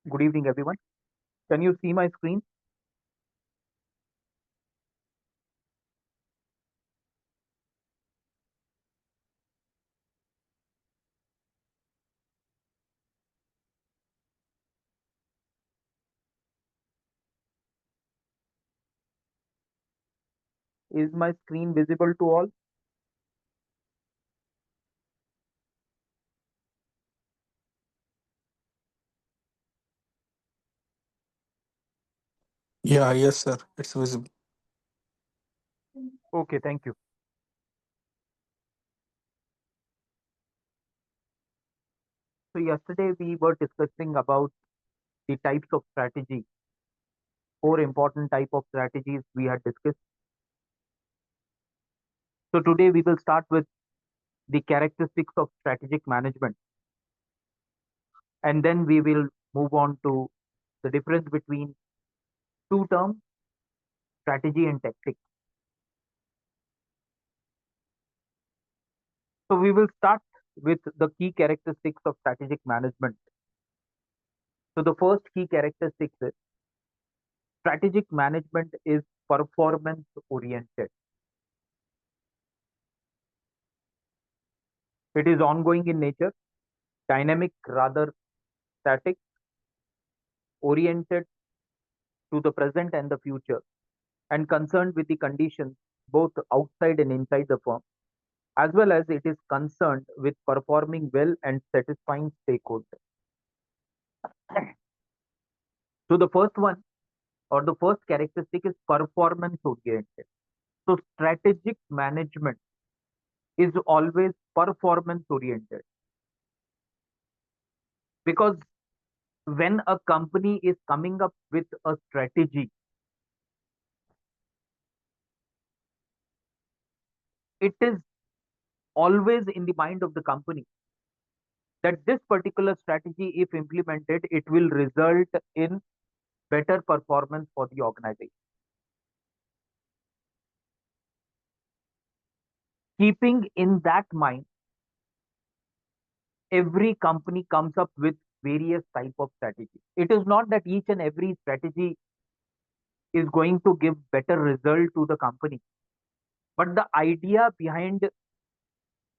Good evening, everyone. Can you see my screen? Is my screen visible to all? Yeah, yes, sir. It's visible. Okay, thank you. So yesterday we were discussing about the types of strategy, four important type of strategies we had discussed. So today we will start with the characteristics of strategic management, and then we will move on to the difference between two terms, strategy and tactics. So we will start with the key characteristics of strategic management. So the first key characteristic is strategic management is performance oriented. It is ongoing in nature, dynamic rather static, oriented to the present and the future, and concerned with the conditions both outside and inside the firm, as well as it is concerned with performing well and satisfying stakeholders. So the first one or the first characteristic is performance oriented. So strategic management is always performance oriented because when a company is coming up with a strategy, it is always in the mind of the company that this particular strategy, if implemented, it will result in better performance for the organization. Keeping in that mind, every company comes up with various type of strategy. It is not that each and every strategy is going to give better result to the company, but the idea behind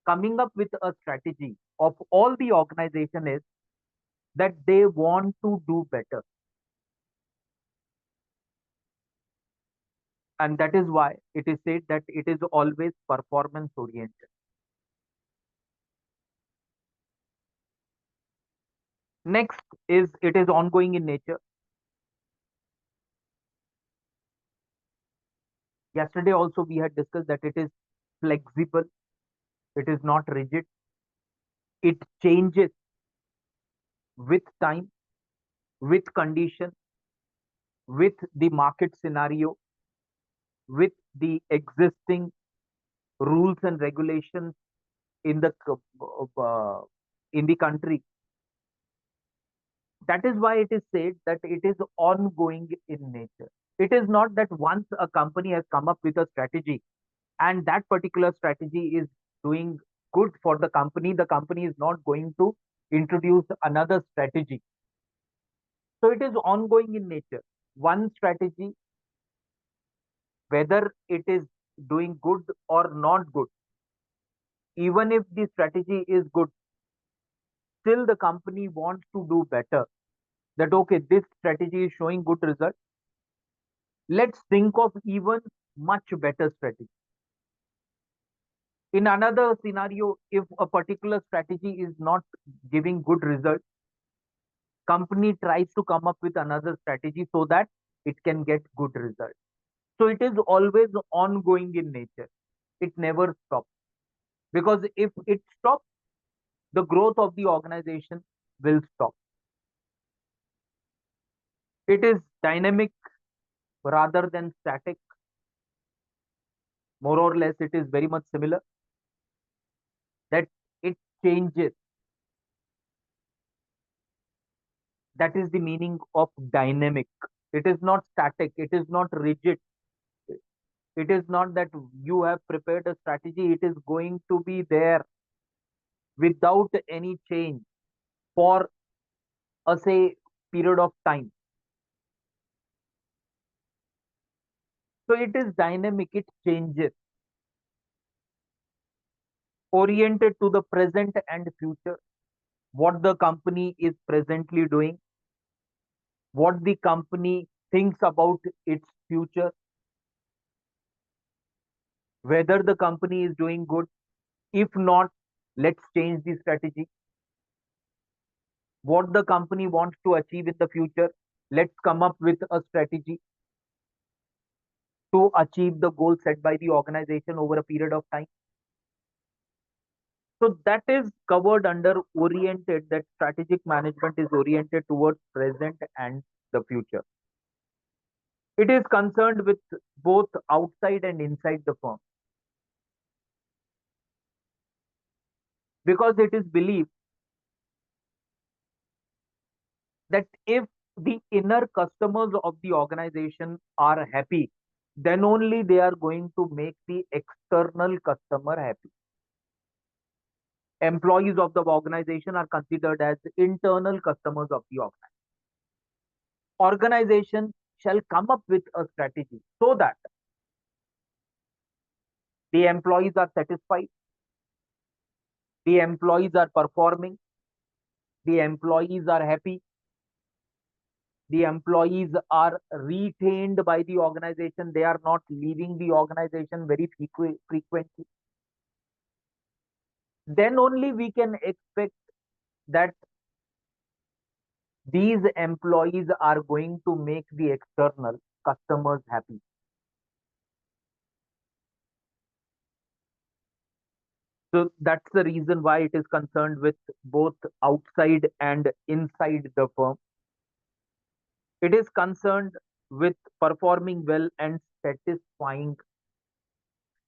coming up with a strategy of all the organization is that they want to do better, and that is why it is said that it is always performance oriented. Next is it is ongoing in nature. Yesterday also we had discussed that it is flexible, it is not rigid, it changes with time, with condition, with the market scenario, with the existing rules and regulations in the in the country. That is why it is said that it is ongoing in nature. It is not that once a company has come up with a strategy and that particular strategy is doing good for the company is not going to introduce another strategy. So it is ongoing in nature. One strategy, whether it is doing good or not good, even if the strategy is good, still the company wants to do better. That okay, this strategy is showing good result. Let's think of even much better strategy. In another scenario, if a particular strategy is not giving good result, company tries to come up with another strategy so that it can get good results. So it is always ongoing in nature. It never stops. Because if it stops, the growth of the organization will stop. It is dynamic rather than static. More or less, it is very much similar that it changes. That is the meaning of dynamic. It is not static. It is not rigid. It is not that you have prepared a strategy. It is going to be there without any change for a say period of time. So it is dynamic. It changes, oriented to the present and future. What the company is presently doing, what the company thinks about its future, whether the company is doing good. If not, let's change the strategy. What the company wants to achieve in the future, let's come up with a strategy to achieve the goal set by the organization over a period of time. So that is covered under oriented, that strategic management is oriented towards present and the future. It is concerned with both outside and inside the firm, because it is believed that if the inner customers of the organization are happy, then only they are going to make the external customer happy. Employees of the organization are considered as internal customers of the organization. Organization shall come up with a strategy so that the employees are satisfied, the employees are performing, the employees are happy, the employees are retained by the organization, they are not leaving the organization very frequently. Then only we can expect that these employees are going to make the external customers happy. So that's the reason why it is concerned with both outside and inside the firm. It is concerned with performing well and satisfying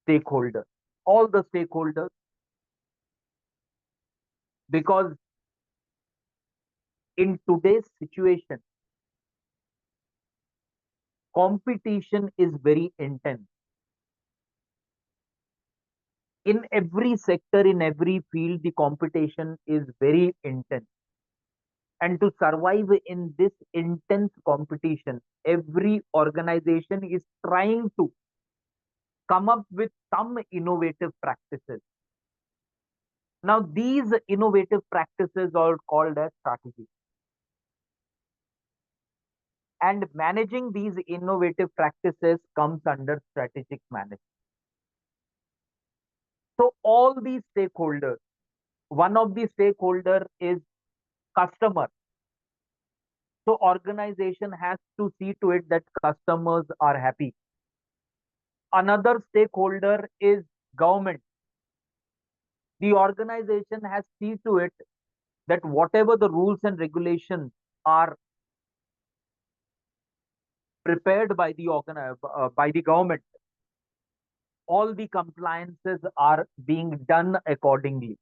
stakeholders, all the stakeholders, because in today's situation, competition is very intense. In every sector, in every field, the competition is very intense. And to survive in this intense competition, every organization is trying to come up with some innovative practices. Now, these innovative practices are called as strategy. And managing these innovative practices comes under strategic management. So, all these stakeholders, one of the stakeholder is customer. So, organization has to see to it that customers are happy. Another stakeholder is government. The organization has to see to it that whatever the rules and regulations are prepared by the by the government, all the compliances are being done accordingly.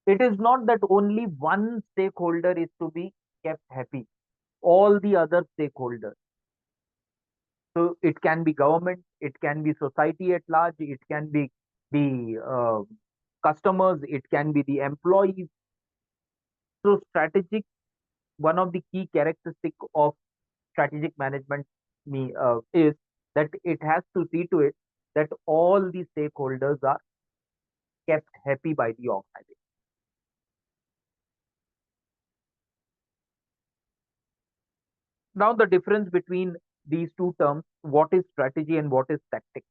It is not that only one stakeholder is to be kept happy, all the other stakeholders. So it can be government, it can be society at large, it can be the customers, it can be the employees. So strategic, one of the key characteristic of strategic management is that it has to see to it that all the stakeholders are kept happy by the organization. Now, the difference between these two terms, what is strategy and what is tactic?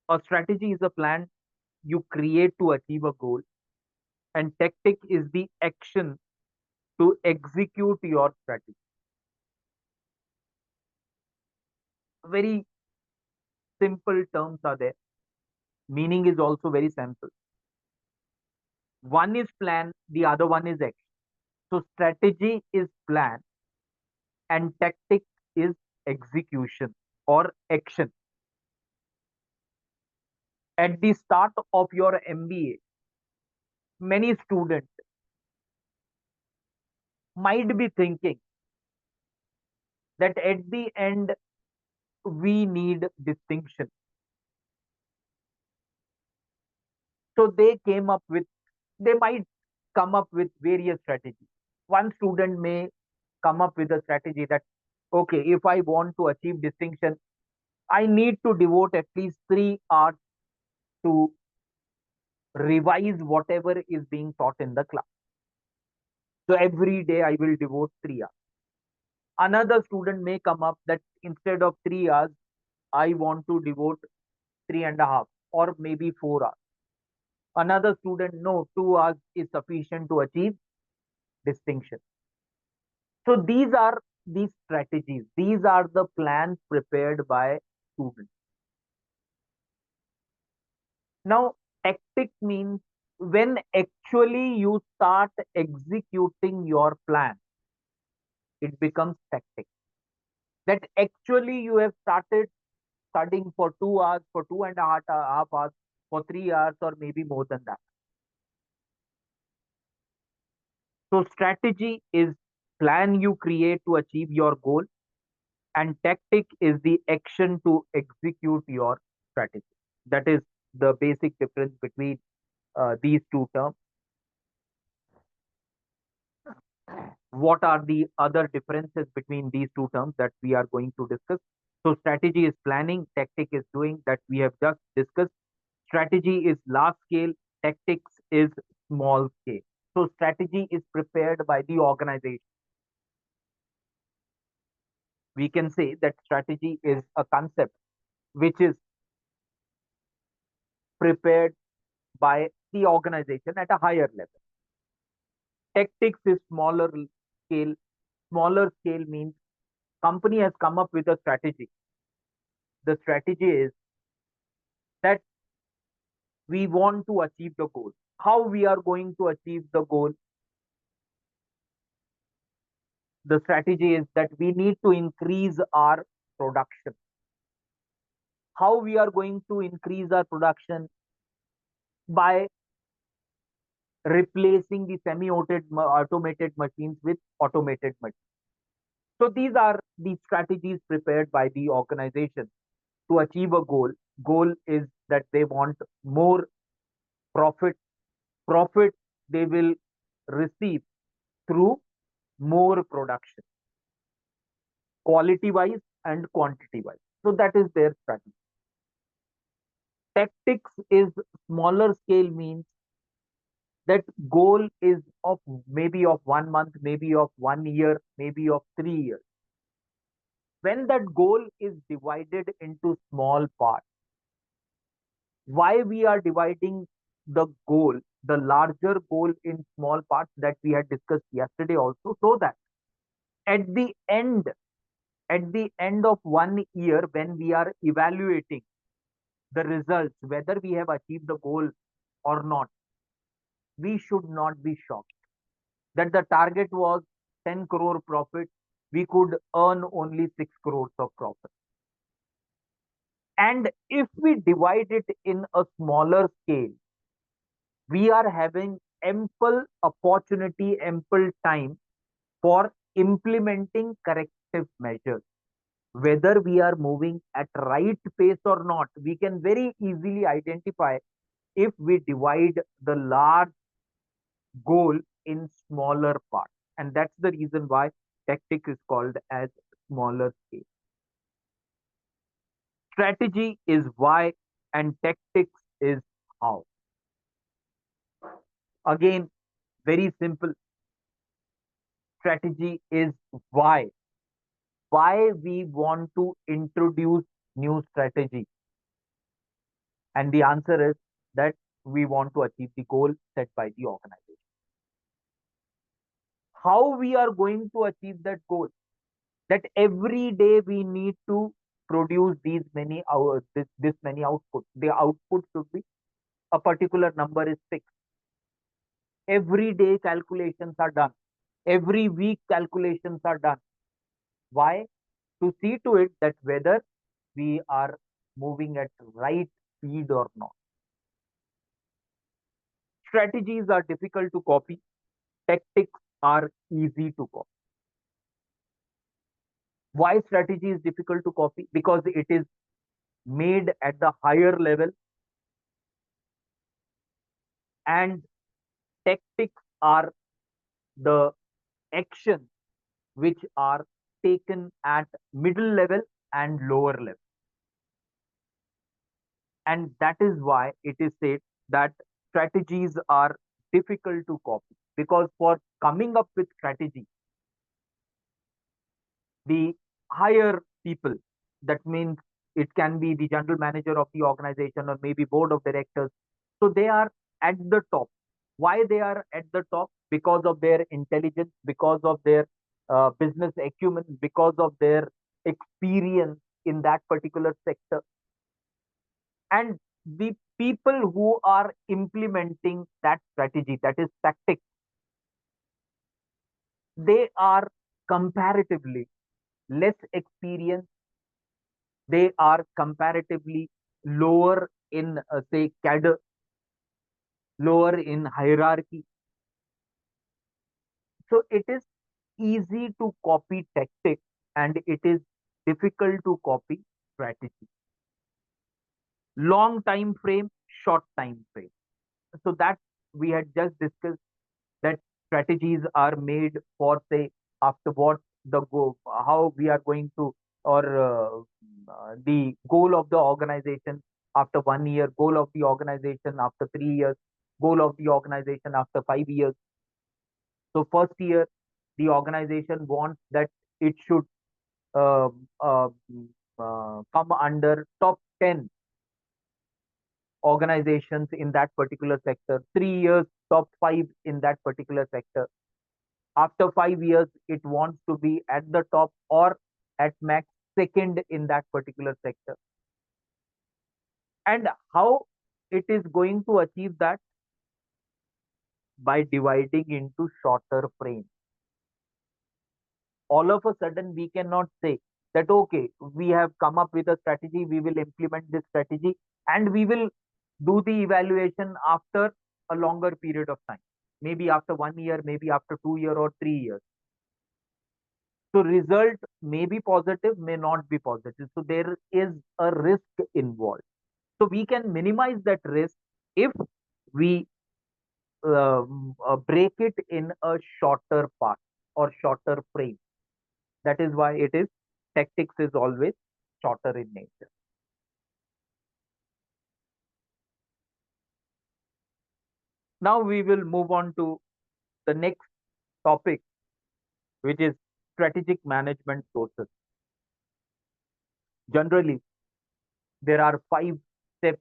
A strategy is a plan you create to achieve a goal, and tactic is the action to execute your strategy. Very simple terms are there. Meaning is also very simple. One is plan, the other one is action. So strategy is plan and tactic is execution or action. At the start of your MBA, many students might be thinking that at the end we need distinction. So they might come up with various strategies. One student may come up with a strategy that, okay, if I want to achieve distinction, I need to devote at least 3 hours to revise whatever is being taught in the class. So every day I will devote 3 hours. Another student may come up that instead of 3 hours, I want to devote 3.5 or maybe 4 hours. Another student, no, 2 hours is sufficient to achieve distinction. So these are the strategies. These are the plans prepared by students. Now, tactic means when actually you start executing your plan, it becomes tactic. That actually you have started studying for 2 hours, for 2.5 hours, for 3 hours, or maybe more than that. So, strategy is plan you create to achieve your goal, and tactic is the action to execute your strategy. That is the basic difference between these two terms. What are the other differences between these two terms that we are going to discuss? So, strategy is planning, tactic is doing, that we have just discussed. Strategy is large scale, tactics is small scale. So, strategy is prepared by the organization. We can say that strategy is a concept which is prepared by the organization at a higher level. Tactics is smaller scale. Smaller scale means company has come up with a strategy. The strategy is that we want to achieve the goal. How we are going to achieve the goal? The strategy is that we need to increase our production. How we are going to increase our production? By replacing the semi-automated machines with automated machines. So these are the strategies prepared by the organization to achieve a goal. Goal is that they want more profit. Profit they will receive through more production, quality wise and quantity wise. So that is their strategy. Tactics is smaller scale, means that goal is of maybe of 1 month, maybe of 1 year, maybe of 3 years. When that goal is divided into small parts, why we are dividing the goal, the larger goal, in small parts, that we had discussed yesterday also, so that at the end, at the end of 1 year, when we are evaluating the results, whether we have achieved the goal or not, we should not be shocked that the target was 10 crore profit, we could earn only 6 crores of profit. And if we divide it in a smaller scale, we are having ample opportunity, ample time for implementing corrective measures. Whether we are moving at right pace or not, we can very easily identify if we divide the large goal in smaller parts. And that's the reason why tactic is called as smaller scale. Strategy is why and tactics is how. Again, very simple. Strategy is why. Why we want to introduce new strategy. And the answer is that we want to achieve the goal set by the organization. How we are going to achieve that goal? That every day we need to produce these many hours, this many output. The output should be a particular number is fixed. Every day calculations are done. Every week calculations are done. Why? To see to it that whether we are moving at right speed or not. Strategies are difficult to copy. Tactics are easy to copy. Why strategy is difficult to copy? Because it is made at the higher level, and tactics are the actions which are taken at middle level and lower level. And that is why it is said that strategies are difficult to copy, because for coming up with strategy, the higher people, that means it can be the general manager of the organization or maybe board of directors, so they are at the top. Why they are at the top? Because of their intelligence, because of their business acumen, because of their experience in that particular sector. And the people who are implementing that strategy, that is tactics, they are comparatively less experienced. They are comparatively lower in, say, cadre, lower in hierarchy. So it is easy to copy tactics and it is difficult to copy strategy. Long time frame, short time frame. So that we had just discussed, that strategies are made for, say, after what the go, how we are going to, or the goal of the organization after 1 year, goal of the organization after 3 years, goal of the organization after 5 years. So first year, the organization wants that it should uh, uh, come under top 10 organizations in that particular sector. 3 years, top 5 in that particular sector. After 5 years, it wants to be at the top or at max second in that particular sector. And how it is going to achieve that? By dividing into shorter frames. All of a sudden, we cannot say that, okay, we have come up with a strategy, we will implement this strategy, and we will do the evaluation after a longer period of time. Maybe after 1 year, maybe after 2 year or 3 years. So result may be positive, may not be positive. So there is a risk involved. So we can minimize that risk if we break it in a shorter part or shorter frame. That is why it is tactics is always shorter in nature. Now we will move on to the next topic, which is strategic management process. Generally, there are 5 steps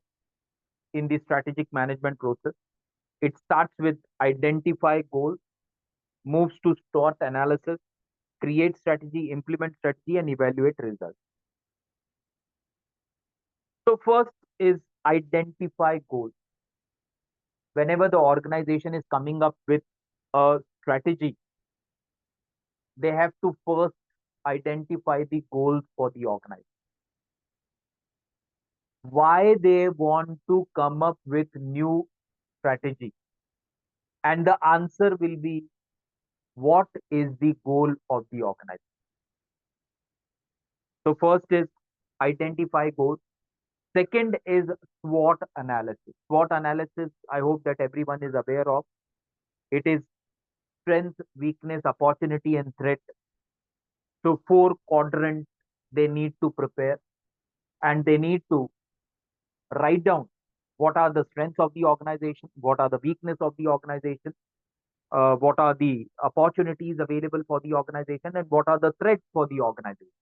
in the strategic management process. It starts with identify goals, moves to SWOT analysis, create strategy, implement strategy, and evaluate results. So first is identify goals. Whenever the organization is coming up with a strategy, they have to first identify the goals for the organization. Why they want to come up with new strategy? And the answer will be, what is the goal of the organization? So first is identify goals. Second is SWOT analysis. SWOT analysis, I hope that everyone is aware of. It is strength, weakness, opportunity, and threat. So 4 quadrants they need to prepare, and they need to write down what are the strengths of the organization, what are the weakness of the organization, what are the opportunities available for the organization, and what are the threats for the organization.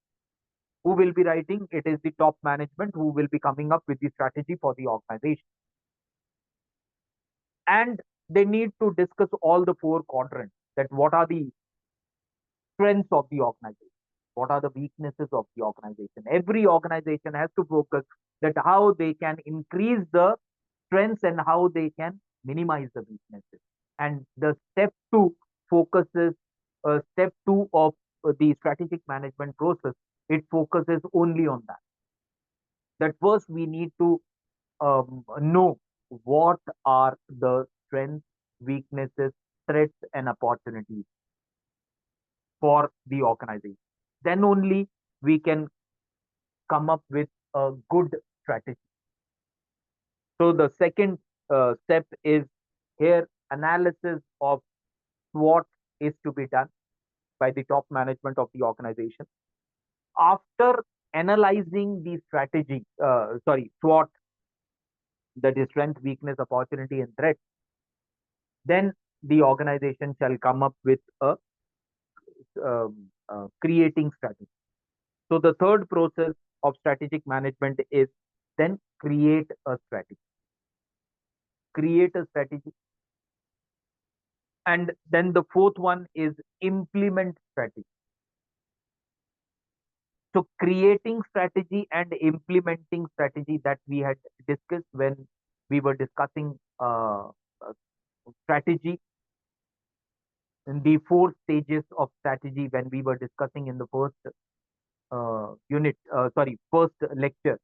Who will be writing? It is the top management who will be coming up with the strategy for the organization. And they need to discuss all the four quadrants, that what are the strengths of the organization, what are the weaknesses of the organization. Every organization has to focus that how they can increase the strengths and how they can minimize the weaknesses. And the step two focuses, step two of the strategic management process, it focuses only on that. That first we need to know what are the strengths, weaknesses, threats, and opportunities for the organization. Then only we can come up with a good strategy. So the second step is here analysis of what is to be done by the top management of the organization. After analyzing the strategy, SWOT, that is strength, weakness, opportunity, and threat, then the organization shall come up with a creating strategy. So the third process of strategic management is then create a strategy. Create a strategy. And then the fourth one is implement strategy. So creating strategy and implementing strategy, that we had discussed when we were discussing strategy in the four stages of strategy, when we were discussing in the first first lecture.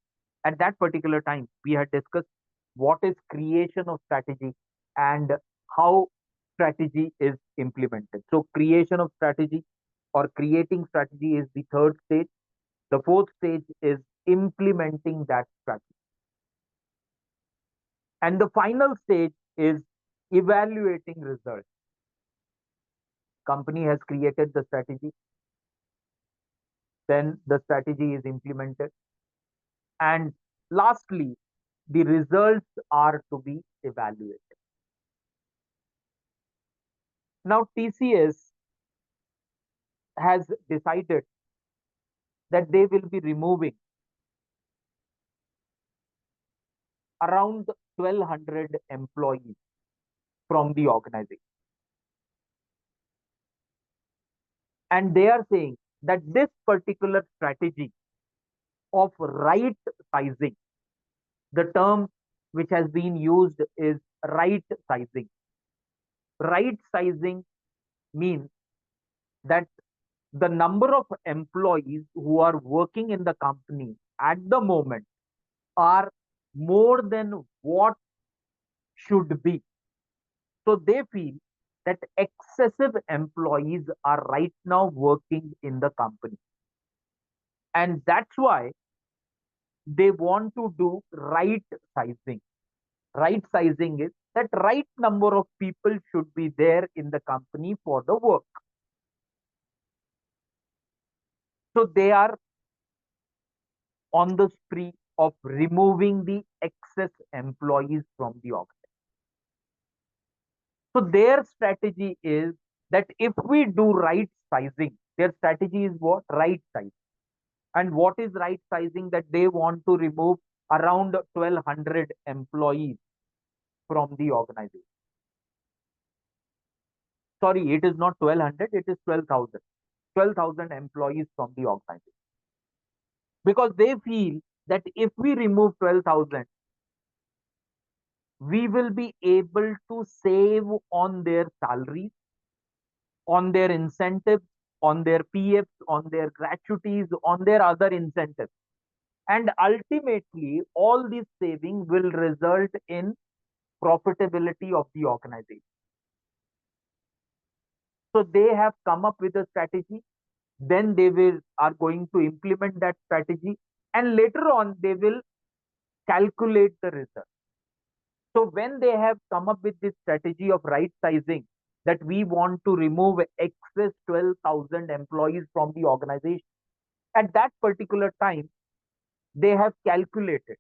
At that particular time, we had discussed what is creation of strategy and how strategy is implemented. So creation of strategy or creating strategy is the third stage. The fourth stage is implementing that strategy. And the final stage is evaluating results. Company has created the strategy, then the strategy is implemented, and lastly, the results are to be evaluated. Now, TCS has decided that they will be removing around 1,200 employees from the organization. And they are saying that this particular strategy of right sizing, the term which has been used is right sizing. Right sizing means that the number of employees who are working in the company at the moment are more than what should be. So they feel that excessive employees are right now working in the company. And that's why they want to do right sizing. Right sizing is that right number of people should be there in the company for the work. So they are on the spree of removing the excess employees from the organization. So their strategy is that if we do right sizing, their strategy is what? Right sizing. And what is right sizing? That they want to remove around 1,200 employees from the organization. Sorry, it is not 1,200, it is 12,000. 12,000 employees from the organization. Because they feel that if we remove 12,000, we will be able to save on their salaries, on their incentives, on their PFs, on their gratuities, on their other incentives. And ultimately, all this saving will result in profitability of the organization. So they have come up with a strategy, then they will are going to implement that strategy, and later on they will calculate the result. So when they have come up with this strategy of right sizing, that we want to remove excess 12,000 employees from the organization, at that particular time, they have calculated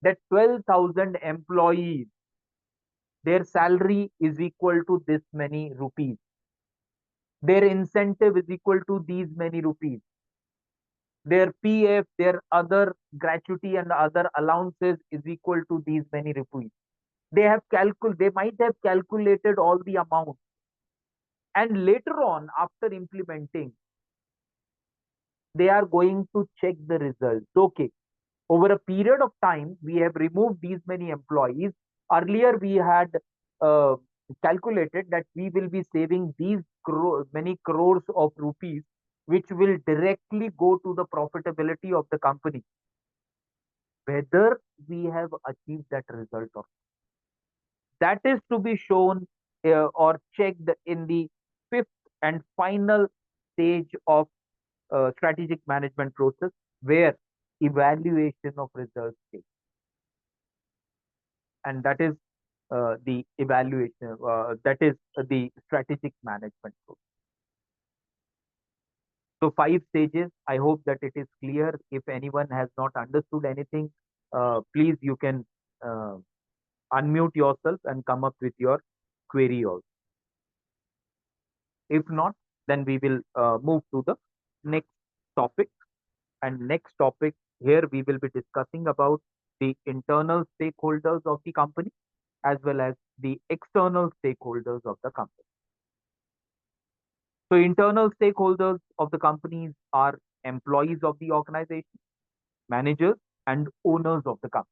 that 12,000 employees, their salary is equal to this many rupees. Their incentive is equal to these many rupees. Their PF, their other gratuity and other allowances is equal to these many rupees. They might have calculated all the amount, and later on, after implementing, they are going to check the results. Okay, over a period of time, we have removed these many employees. Earlier, we had uh, calculated that we will be saving these many crores of rupees, which will directly go to the profitability of the company. Whether we have achieved that result or that is to be shown or checked in the fifth and final stage of strategic management process, where evaluation of results take, and that is the evaluation, that is the strategic management process. So 5 stages. I hope that it is clear. If anyone has not understood anything, please you can uh, unmute yourself and come up with your query also. If not, then we will move to the next topic. And next topic, here we will be discussing about the internal stakeholders of the company as well as the external stakeholders of the company. So internal stakeholders of the companies are employees of the organization, managers, and owners of the company.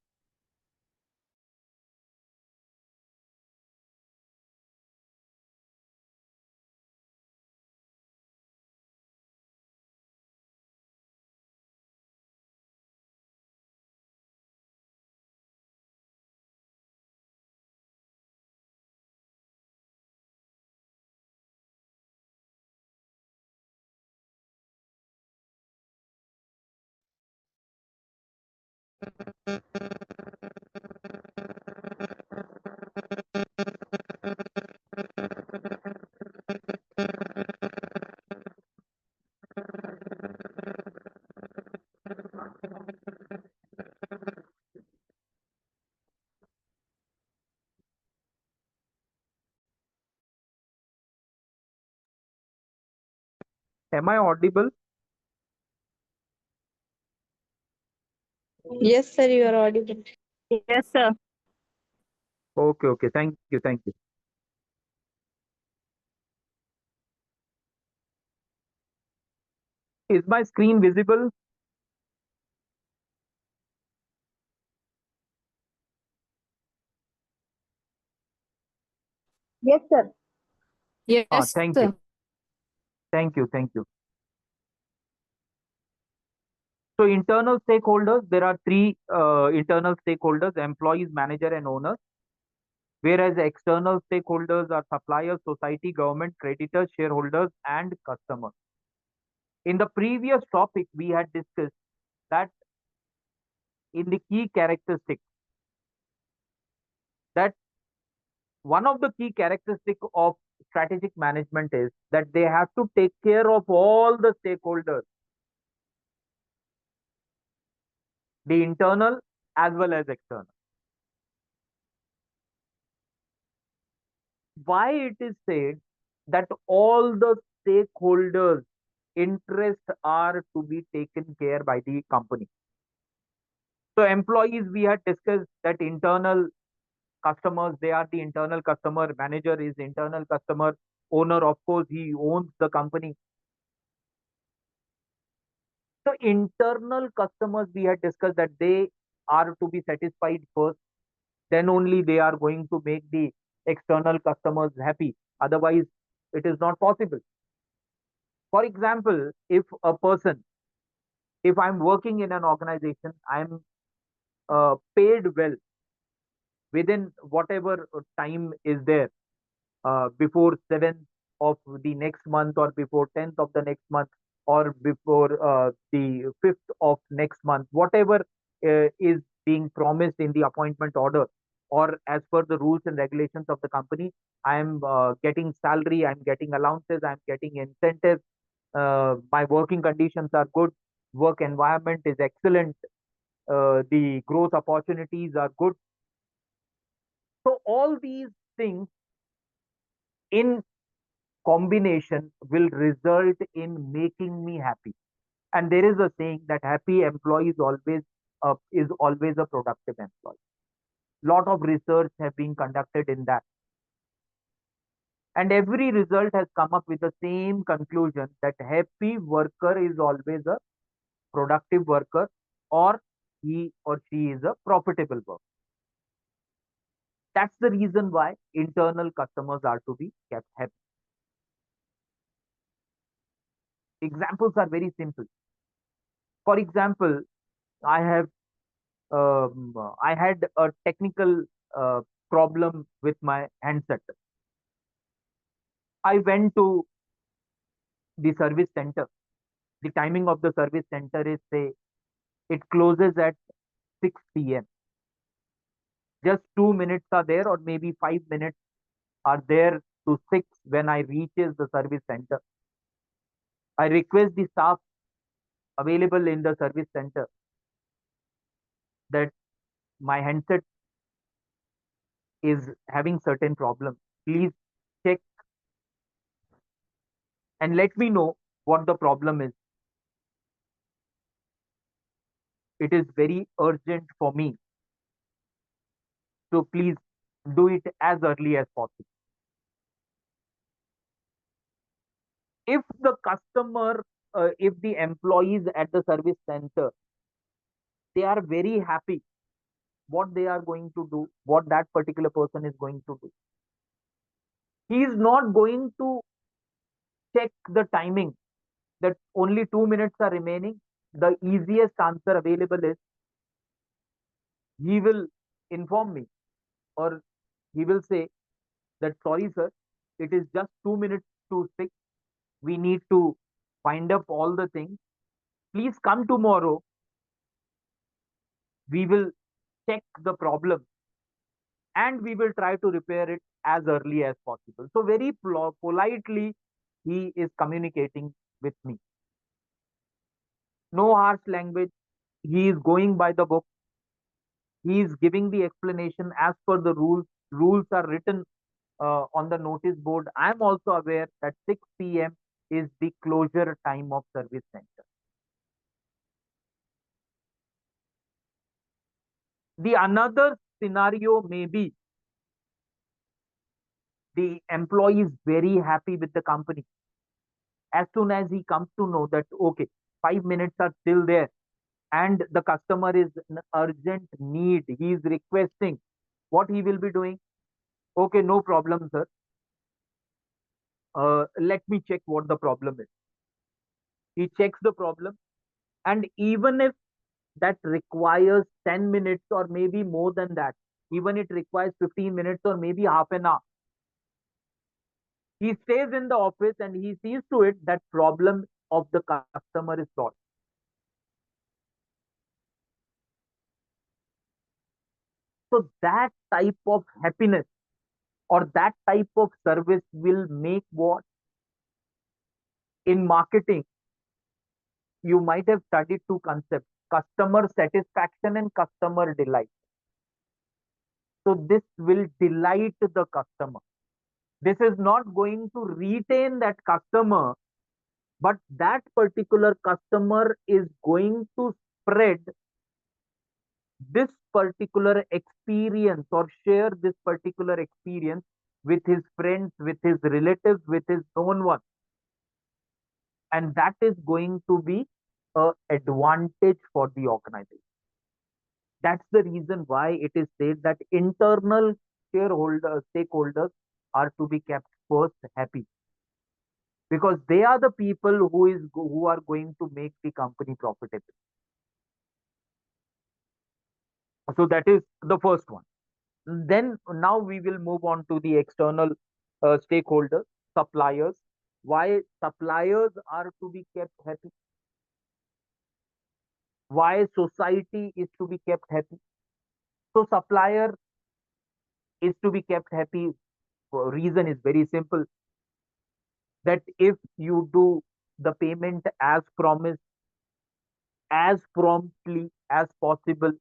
Am I audible? Yes, sir, you are audible. Yes, sir. Okay, okay. Thank you, thank you. Is my screen visible? Yes, sir. Yes, Thank sir. you, thank you, thank you. So internal stakeholders, there are three internal stakeholders: employees, manager, and owners. Whereas external stakeholders are suppliers, society, government, creditors, shareholders, and customers. In the previous topic, we had discussed that in the key characteristics, that one of the key characteristics of strategic management is that they have to take care of all the stakeholders, the internal as well as external. Why it is said that all the stakeholders' interests are to be taken care by the company? So employees, we had discussed that internal customers, they are the internal customer, manager is internal customer, owner, of course, he owns the company. So internal customers, we had discussed that they are to be satisfied first, then only they are going to make the external customers happy. Otherwise, it is not possible. For example, if a person, if I'm working in an organization, I'm paid well within whatever time is there, before 7th of the next month, or before 10th of the next month, or before the 5th of next month, whatever is being promised in the appointment order, or as per the rules and regulations of the company, I am getting salary, I'm getting allowances, I'm getting incentives, my working conditions are good, work environment is excellent, the growth opportunities are good. So all these things in combination will result in making me happy. And there is a saying that happy employee is always a productive employee. Lot of research have been conducted in that. And every result has come up with the same conclusion that happy worker is always a productive worker, or he or she is a profitable worker. That's the reason why internal customers are to be kept happy. Examples are very simple. For example, I have I had a technical uh, problem with my handset. I went to the service center. The timing of the service center is, say, it closes at 6 p.m. Just 2 minutes are there, or maybe 5 minutes are there to 6 when I reaches the service center. I request the staff available in the service center that my handset is having certain problem. Please check and let me know what the problem is. It is very urgent for me. So please do it as early as possible. If the customer, if the employees at the service center, they are very happy what they are going to do, what that particular person is going to do. He is not going to check the timing that only 2 minutes are remaining. The easiest answer available is he will inform me, or he will say that, sorry, sir, it is just 2 minutes to 6. We need to find up all the things. Please come tomorrow. We will check the problem and we will try to repair it as early as possible. So, very politely, he is communicating with me. No harsh language. He is going by the book. He is giving the explanation as per the rules. Rules are written on the notice board. I am also aware that 6 p.m. is the closure time of service center. The another scenario may be the employee is very happy with the company. As soon as he comes to know that, okay, 5 minutes are still there and the customer is in urgent need, he is requesting, what he will be doing? Okay, no problem, sir. Let me check what the problem is. He checks the problem, and even if that requires 10 minutes or maybe more than that, even it requires 15 minutes or maybe half an hour, he stays in the office and he sees to it that problem of the customer is solved. So that type of happiness or that type of service will make what? In marketing, you might have studied two concepts: customer satisfaction and customer delight. So this will delight the customer. This is not going to retain that customer, but that particular customer is going to spread this particular experience or share this particular experience with his friends, with his relatives, with his known ones. And that is going to be an advantage for the organization. That's the reason why it is said that internal shareholders, stakeholders are to be kept first happy, because they are the people who are going to make the company profitable. So that is the first one. Then now we will move on to the external stakeholders, suppliers. Why suppliers are to be kept happy? Why society is to be kept happy? So supplier is to be kept happy. Reason is very simple, that if you do the payment as promised, as promptly as possible,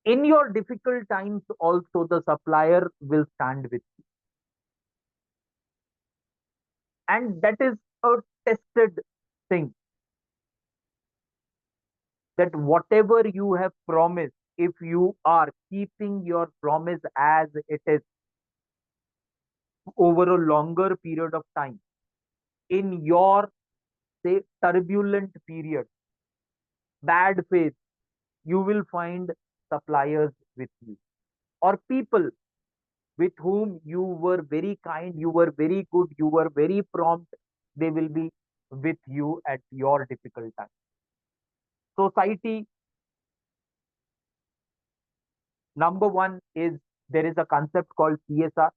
in your difficult times also the supplier will stand with you. And that is a tested thing, that whatever you have promised, if you are keeping your promise as it is over a longer period of time, in your, say, turbulent period, bad phase, you will find suppliers with you, or people with whom you were very kind, you were very good, you were very prompt. They will be with you at your difficult time. Society, number one is, there is a concept called CSR,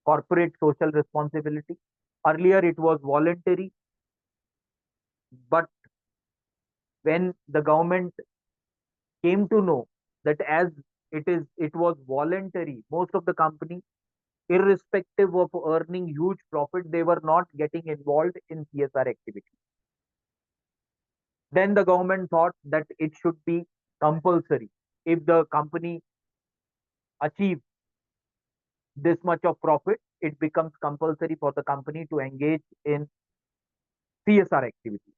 corporate social responsibility. Earlier it was voluntary, but when the government came to know that as it was voluntary, most of the company, irrespective of earning huge profit, they were not getting involved in CSR activity. Then the government thought that it should be compulsory. If the company achieves this much of profit, it becomes compulsory for the company to engage in CSR activity.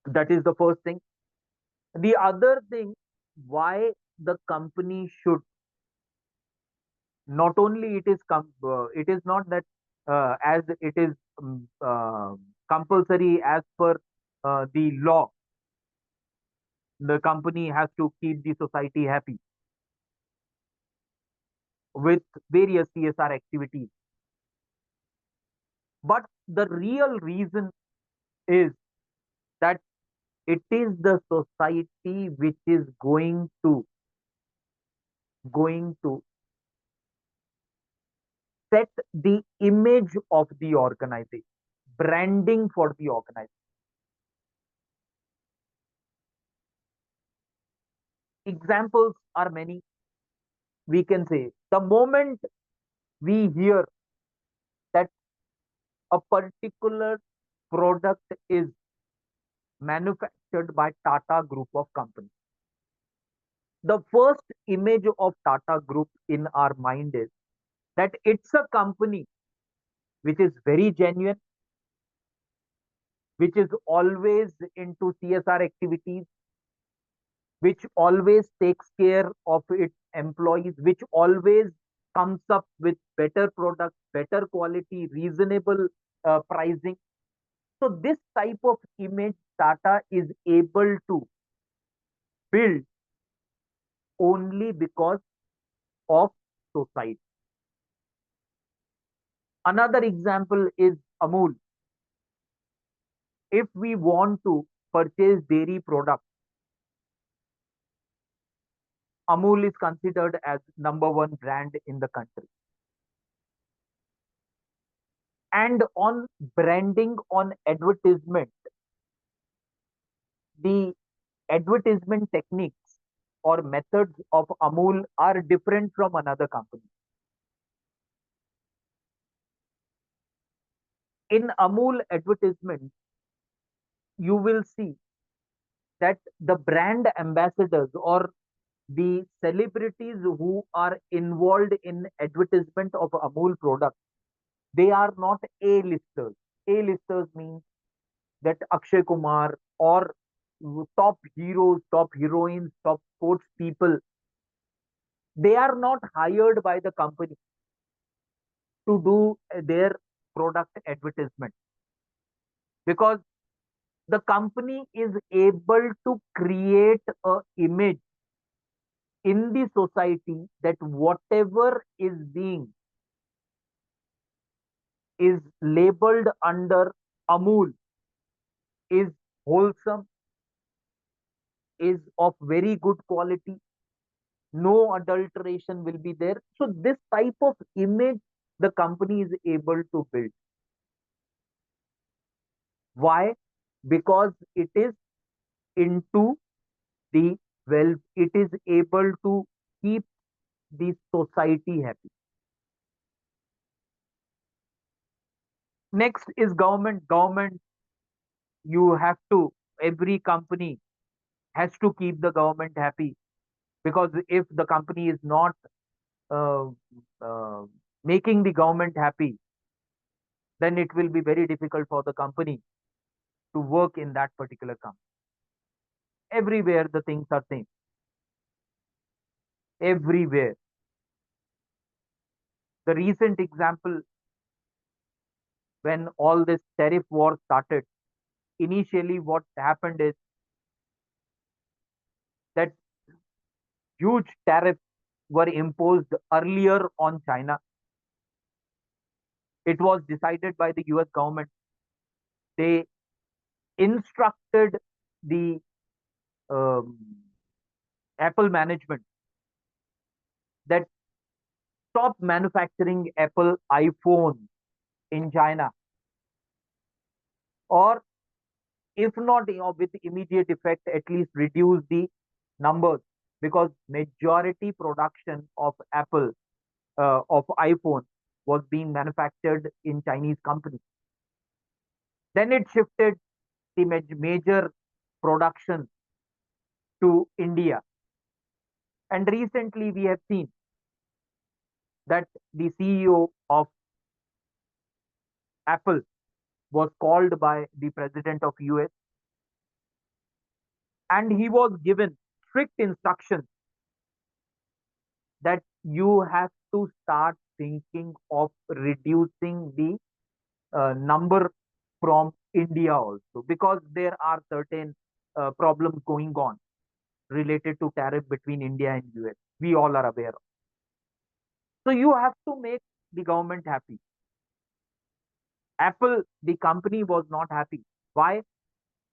That is the first thing. The other thing, why the company should, not only it is not that as it is compulsory as per the law, the company has to keep the society happy with various CSR activities. But the real reason is that it is the society which is going to set the image of the organization, branding for the organization. Examples are many. We can say the moment we hear that a particular product is manufactured by Tata Group of companies, the first image of Tata Group in our mind is that it's a company which is very genuine, which is always into CSR activities, which always takes care of its employees, which always comes up with better products, better quality, reasonable pricing. So this type of image Tata is able to build only because of society. Another example is Amul. If we want to purchase dairy products, Amul is considered as number one brand in the country. And on branding, on advertisement, the advertisement techniques or methods of Amul are different from another company. In Amul advertisement, you will see that the brand ambassadors or the celebrities who are involved in advertisement of Amul products, they are not A-listers. A-listers means that Akshay Kumar or top heroes, top heroines, top sports people, they are not hired by the company to do their product advertisement, because the company is able to create a image in the society that whatever is labeled under Amul is wholesome, is of very good quality, no adulteration will be there. So this type of image the company is able to build. Why? Because it is into the wealth, it is able to keep the society happy. Next is government. Government, you have to, every company has to keep the government happy, because if the company is not uh, uh, making the government happy, then it will be very difficult for the company to work in that particular company. Everywhere the things are same. everywhere. The recent example, when all this tariff war started, initially what happened is that huge tariffs were imposed earlier on China. It was decided by the US government. They instructed the um, Apple management that stop manufacturing Apple iPhone in China, or if not with immediate effect, at least reduce the numbers, because majority production of Apple of iPhone was being manufactured in Chinese companies. Then it shifted the major production to India. And recently we have seen that the CEO of Apple was called by the president of US, and he was given strict instructions that you have to start thinking of reducing the number from India also, because there are certain problems going on related to tariff between India and US. We all are aware of. So you have to make the government happy. Apple, the company, was not happy. Why?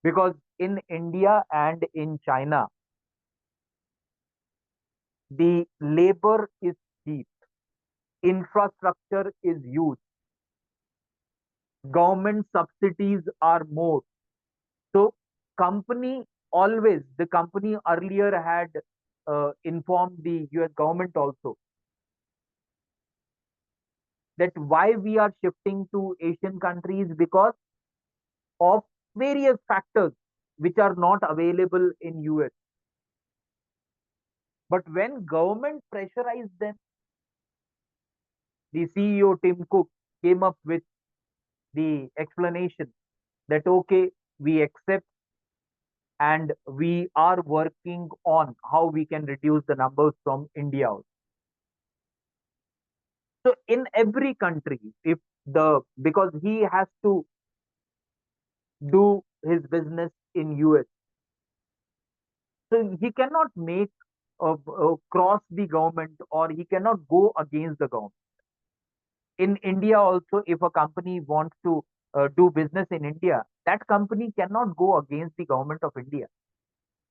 Because in India and in China, the labor is cheap, infrastructure is huge, government subsidies are more. So the company earlier had informed the US government also that why we are shifting to Asian countries, because of various factors which are not available in US. But when government pressurized them, the CEO Tim Cook came up with the explanation that okay, we accept and we are working on how we can reduce the numbers from India also. So in every country, if because he has to do his business in US, so he cannot make cross the government, or he cannot go against the government. In India also, if a company wants to do business in India, that company cannot go against the government of India.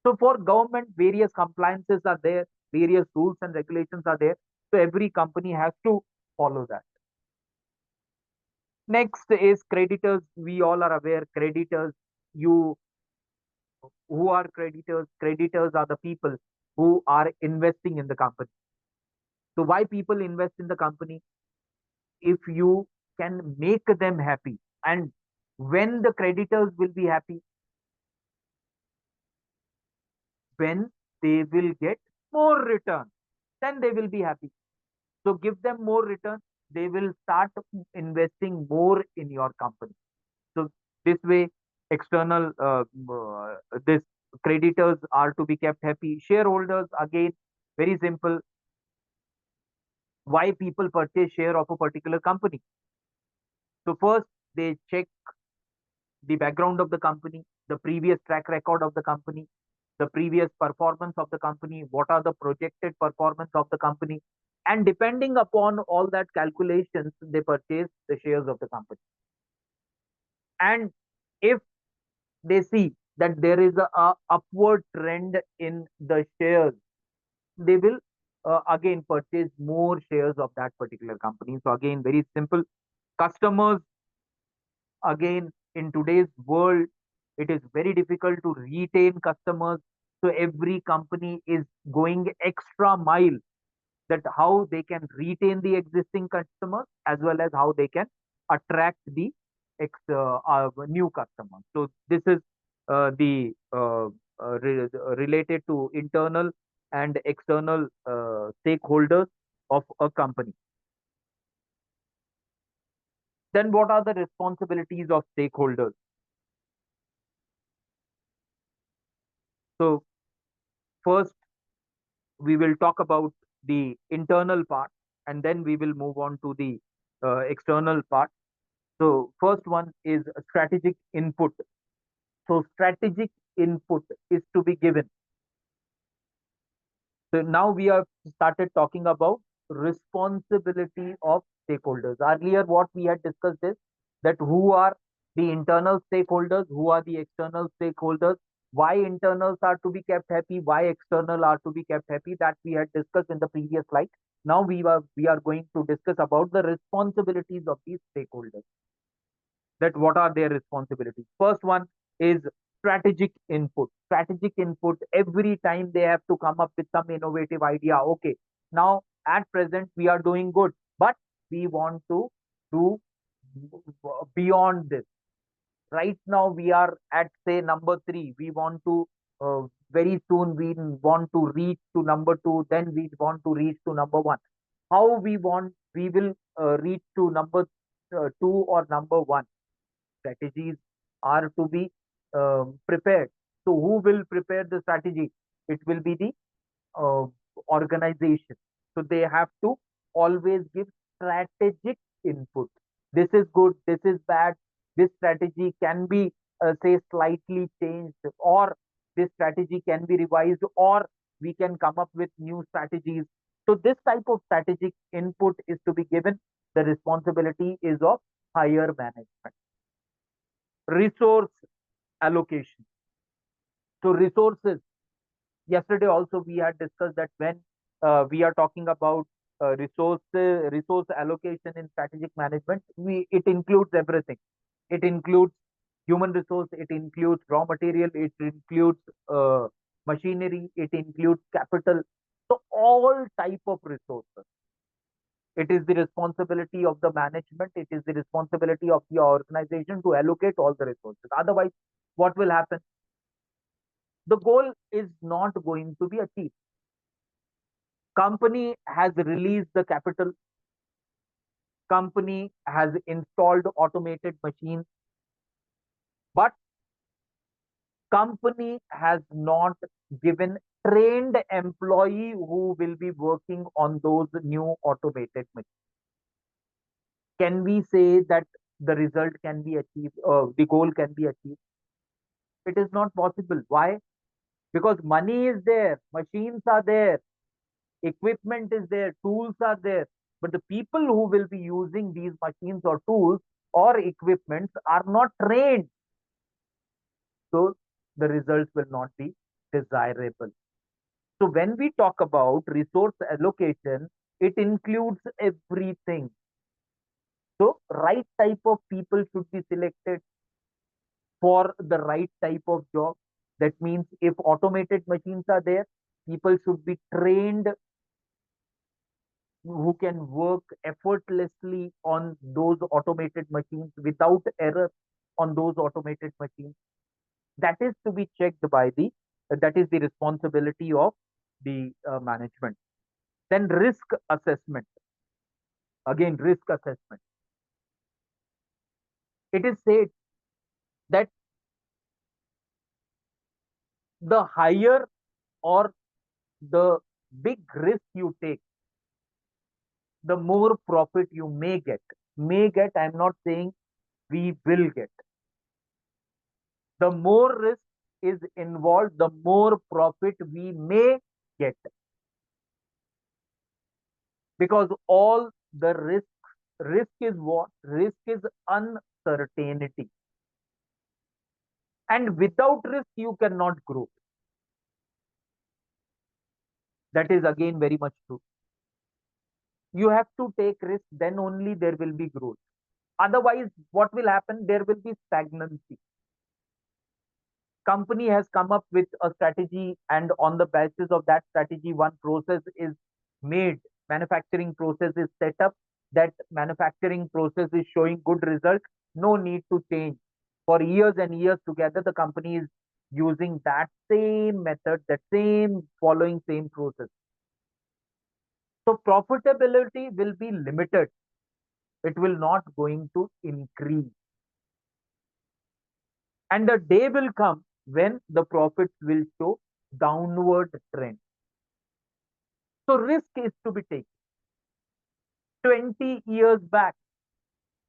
So for government, various compliances are there, various rules and regulations are there. So every company has to follow that. Next is creditors. We all are aware, creditors. You Who are creditors? Creditors are the people who are investing in the company. So why people invest in the company? If you can make them happy, and when the creditors will be happy, when they will get more return, then they will be happy. So give them more return, they will start investing more in your company. So this way, external this creditors are to be kept happy. Shareholders, again, very simple. Why people purchase share of a particular company? So first they check the background of the company, the previous track record of the company, the previous performance of the company, what are the projected performance of the company, and depending upon all that calculations, they purchase the shares of the company. And if they see that there is a upward trend in the shares, they will again purchase more shares of that particular company. So again, very simple. Customers, again, in today's world, it is very difficult to retain customers. So every company is going extra mile, that how they can retain the existing customers as well as how they can attract the new customers. So this is the related to internal and external stakeholders of a company. Then what are the responsibilities of stakeholders? So first, we will talk about the internal part, and then we will move on to the external part. So first one is strategic input. So strategic input is to be given. So now we have started talking about responsibility of stakeholders. Earlier, what we had discussed is that who are the internal stakeholders, who are the external stakeholders, why internals are to be kept happy, why external are to be kept happy. That we had discussed in the previous slide. Now we are going to discuss about the responsibilities of these stakeholders. That what are their responsibilities? First one is strategic input. Strategic input, every time they have to come up with some innovative idea. Okay, now at present we are doing good, but we want to do beyond this. Right now we are at say number 3. We want to very soon we want to reach to number 2, then we want to reach to number 1. How we will reach to number 2 or number 1? Strategies are to be prepared. So who will prepare the strategy? It will be the uh, organization. So they have to always give strategic input. This is good, this is bad, this strategy can be say slightly changed, or this strategy can be revised, or we can come up with new strategies. So this type of strategic input is to be given. The responsibility is of higher management. Resource allocation. So resources, yesterday also we had discussed that when we are talking about resource allocation in strategic management, it includes everything. It includes human resource, it includes raw material, it includes machinery, it includes capital. So all type of resources. It is the responsibility of the management, it is the responsibility of the organization to allocate all the resources. Otherwise, what will happen? The goal is not going to be achieved. Company has released the capital, company has installed automated machines, but company has not given trained employee who will be working on those new automated machines. Can we say that the result can be achieved, the goal can be achieved? It is not possible. Why? Because money is there, machines are there, equipment is there, tools are there, but the people who will be using these machines or tools or equipments are not trained. So the results will not be desirable. So when we talk about resource allocation, it includes everything. So right type of people should be selected for the right type of job. That means if automated machines are there, people should be trained who can work effortlessly on those automated machines without error on those automated machines. That is to be checked by that is the responsibility of the management. Then risk assessment. Again, risk assessment. It is said that the higher or the big risk you take, the more profit you may get. May get, I'm not saying we will get. The more risk is involved, the more profit we may get. Because all the risk is what? Risk is uncertainty. And without risk, you cannot grow. That is again very much true. You have to take risk, then only there will be growth. Otherwise, what will happen? There will be stagnancy. Company has come up with a strategy, and on the basis of that strategy, one process is made. Manufacturing process is set up. That manufacturing process is showing good result. No need to change. For years and years together, the company is using that same method, that same following same process. So profitability will be limited. It will not going to increase. And the day will come when the profits will show downward trend. So risk is to be taken. 20 years back,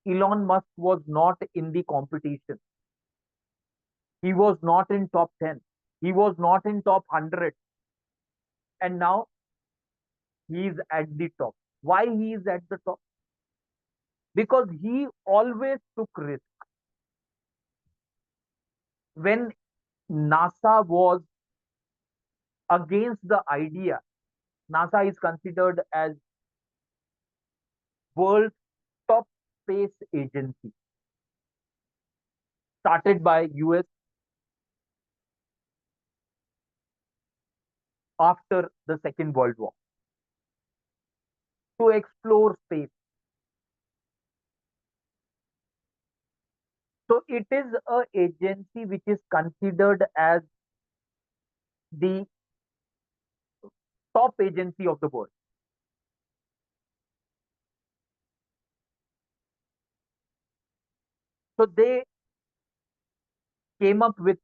Elon Musk was not in the competition. He was not in top 10. He was not in top 100. And now he is at the top. Why he is at the top? Because he always took risk. When NASA was against the idea, NASA is considered as world's top space agency, started by US after the Second World War to explore space. So it is a agency which is considered as the top agency of the world. So they came up with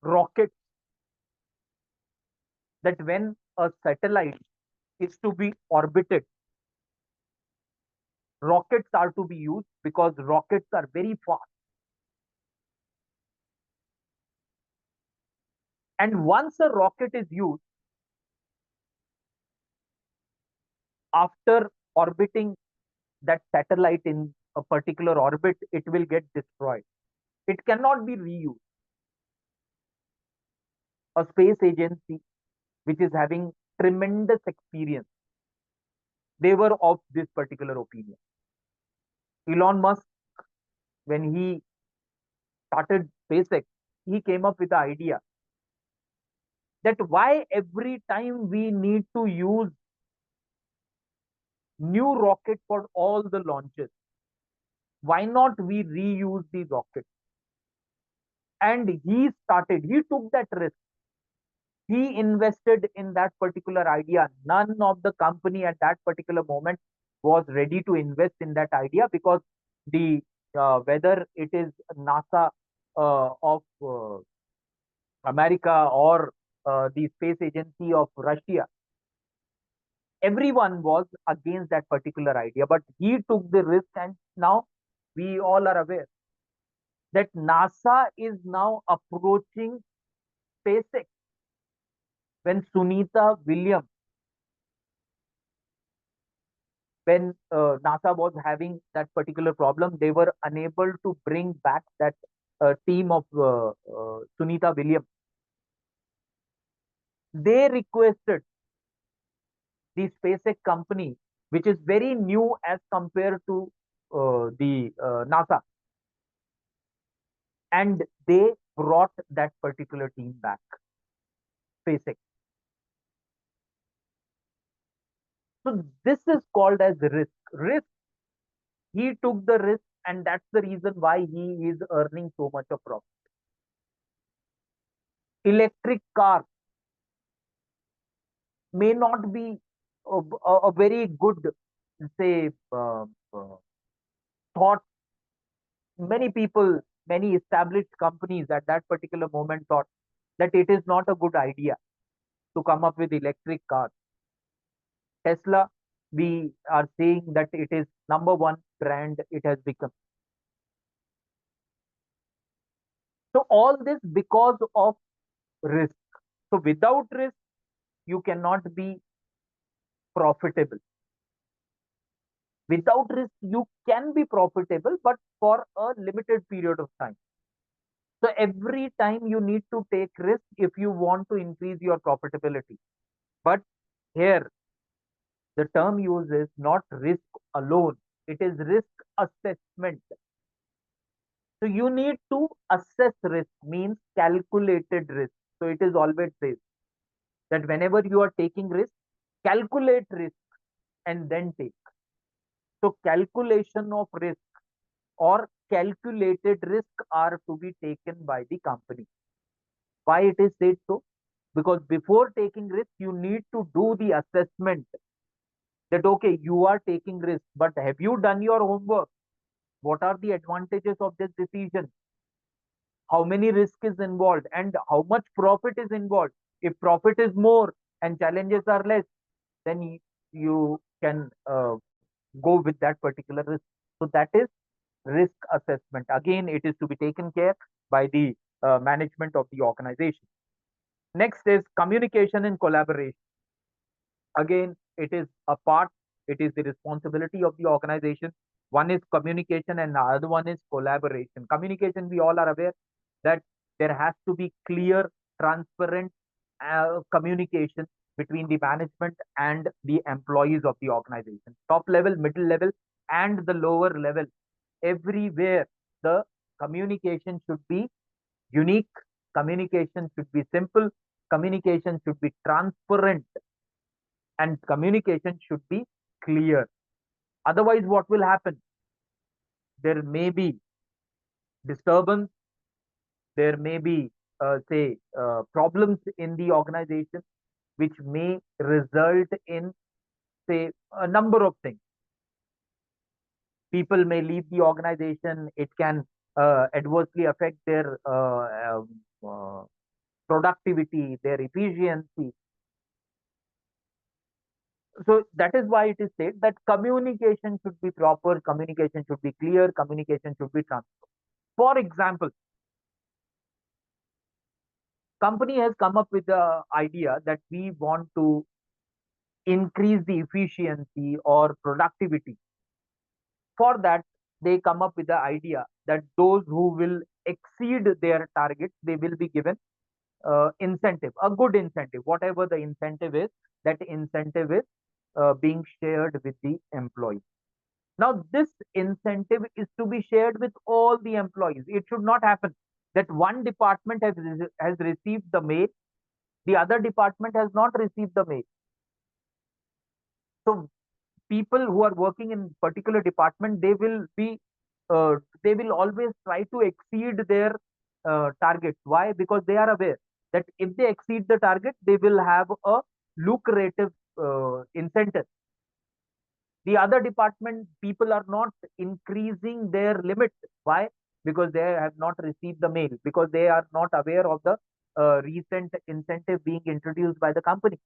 rockets that when a satellite is to be orbited, rockets are to be used because rockets are very fast. And once a rocket is used, after orbiting that satellite in a particular orbit, it will get destroyed. It cannot be reused. A space agency which is having tremendous experience, they were of this particular opinion. Elon Musk, when he started SpaceX, he came up with the idea that why every time we need to use new rocket for all the launches, why not we reuse the rocket? And he took that risk. He invested in that particular idea. None of the company at that particular moment was ready to invest in that idea because the whether it is NASA of America or the space agency of Russia, everyone was against that particular idea. But he took the risk, and now we all are aware that NASA is now approaching SpaceX. When Sunita Williams, when NASA was having that particular problem, they were unable to bring back that team of Sunita Williams. They requested the SpaceX company, which is very new as compared to the NASA, and they brought that particular team back, SpaceX. So this is called as risk. Risk. He took the risk, and that's the reason why he is earning so much of profit. Electric car may not be a very good, say, thought. Many people, many established companies at that particular moment thought that it is not a good idea to come up with electric cars. Tesla, we are saying that it is number one brand it has become. So all this because of risk. So without risk, you cannot be profitable. Without risk, you can be profitable, but for a limited period of time. So every time you need to take risk if you want to increase your profitability. But here, the term used is not risk alone, it is risk assessment. So you need to assess risk, means calculated risk. So it is always says that whenever you are taking risk, calculate risk and then take. So calculation of risk or calculated risk are to be taken by the company. Why it is said so? Because before taking risk, you need to do the assessment that, okay, you are taking risk, but have you done your homework? What are the advantages of this decision? How many risk is involved and how much profit is involved? If profit is more, and challenges are less, then you can go with that particular risk. So that is risk assessment. Again, it is to be taken care by the management of the organization. Next is communication and collaboration. Again, it is a part, it is the responsibility of the organization. One is communication and the other one is collaboration. Communication, we all are aware that there has to be clear, transparent communication between the management and the employees of the organization. Top level, middle level, and the lower level. Everywhere the communication should be unique, communication should be simple, communication should be transparent, and communication should be clear. Otherwise, what will happen? There may be disturbance, there may be, problems in the organization, which may result in, say, a number of things. People may leave the organization, it can adversely affect their productivity, their efficiency. So that is why it is said that communication should be proper, communication should be clear, communication should be transparent. For example, company has come up with the idea that we want to increase the efficiency or productivity. For that, they come up with the idea that those who will exceed their targets, they will be given incentive, a good incentive. Whatever the incentive is, that incentive is being shared with the employees. Now, this incentive is to be shared with all the employees. It should not happen that one department has received the mail, the other department has not received the mail. So, people who are working in particular department, they will always try to exceed their targets. Why? Because they are aware that if they exceed the target, they will have a lucrative incentive. The other department people are not increasing their limit. Why? Because they have not received the mail, because they are not aware of the recent incentive being introduced by the company.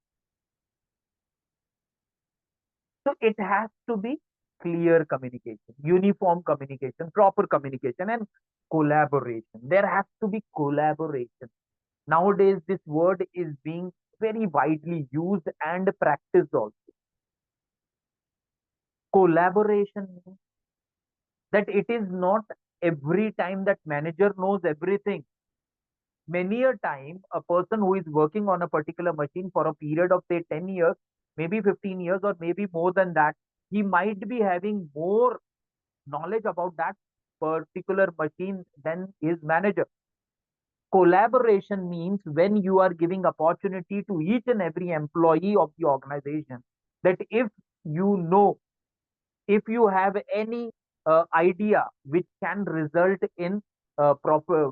So it has to be clear communication, uniform communication, proper communication, and collaboration. There has to be collaboration. Nowadays, this word is being very widely used and practiced also. Collaboration means that it is not every time that manager knows everything. Many a time, a person who is working on a particular machine for a period of, say, 10 years, maybe 15 years, or maybe more than that, he might be having more knowledge about that particular machine than his manager. Collaboration means when you are giving opportunity to each and every employee of the organization, that if you know, if you have any idea which can proper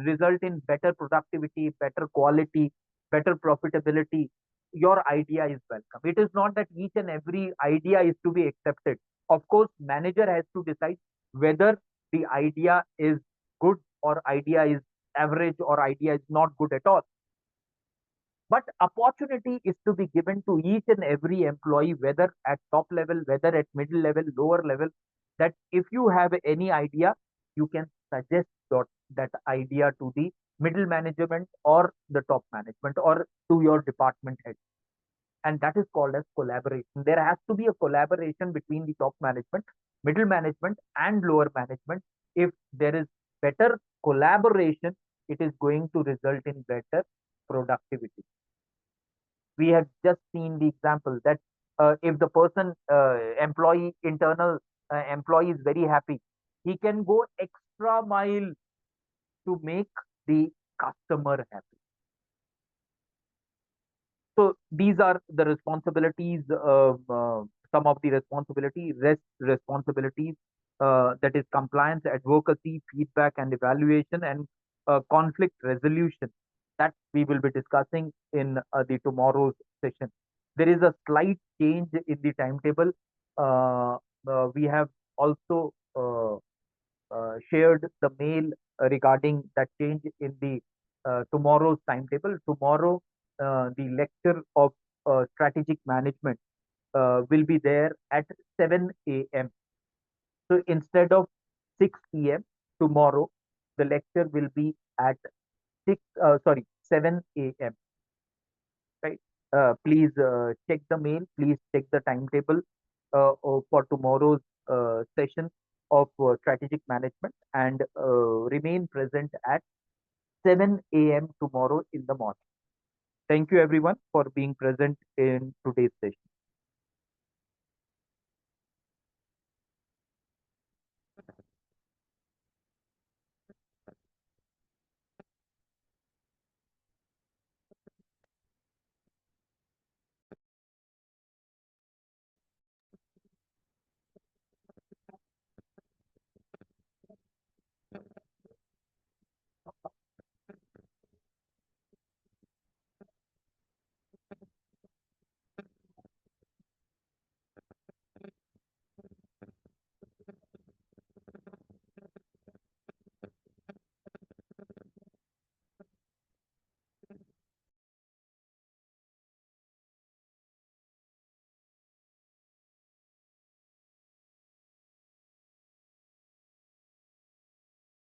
result in better productivity, better quality, better profitability, your idea is welcome. It is not that each and every idea is to be accepted. Of course, manager has to decide whether the idea is good or idea is average or idea is not good at all. But opportunity is to be given to each and every employee, whether at top level, whether at middle level, lower level, that if you have any idea, you can suggest that idea to the middle management or the top management or to your department head. And that is called as collaboration. There has to be a collaboration between the top management, middle management, and lower management. If there is better collaboration, it is going to result in better productivity. We have just seen the example that if the person internal employee is very happy, he can go extra mile to make the customer happy. So these are the responsibilities, some of the responsibilities, that is compliance, advocacy, feedback and evaluation, and conflict resolution, that we will be discussing in the tomorrow's session. There is a slight change in the timetable. We have also shared the mail regarding that change in the tomorrow's timetable. Tomorrow the lecture of strategic management will be there at 7 a.m. So instead of 6 p.m. tomorrow, the lecture will be at 7 a.m. Right? Please check the mail. Please check the timetable for tomorrow's session of strategic management and remain present at 7 a.m. tomorrow in the morning. Thank you everyone for being present in today's session.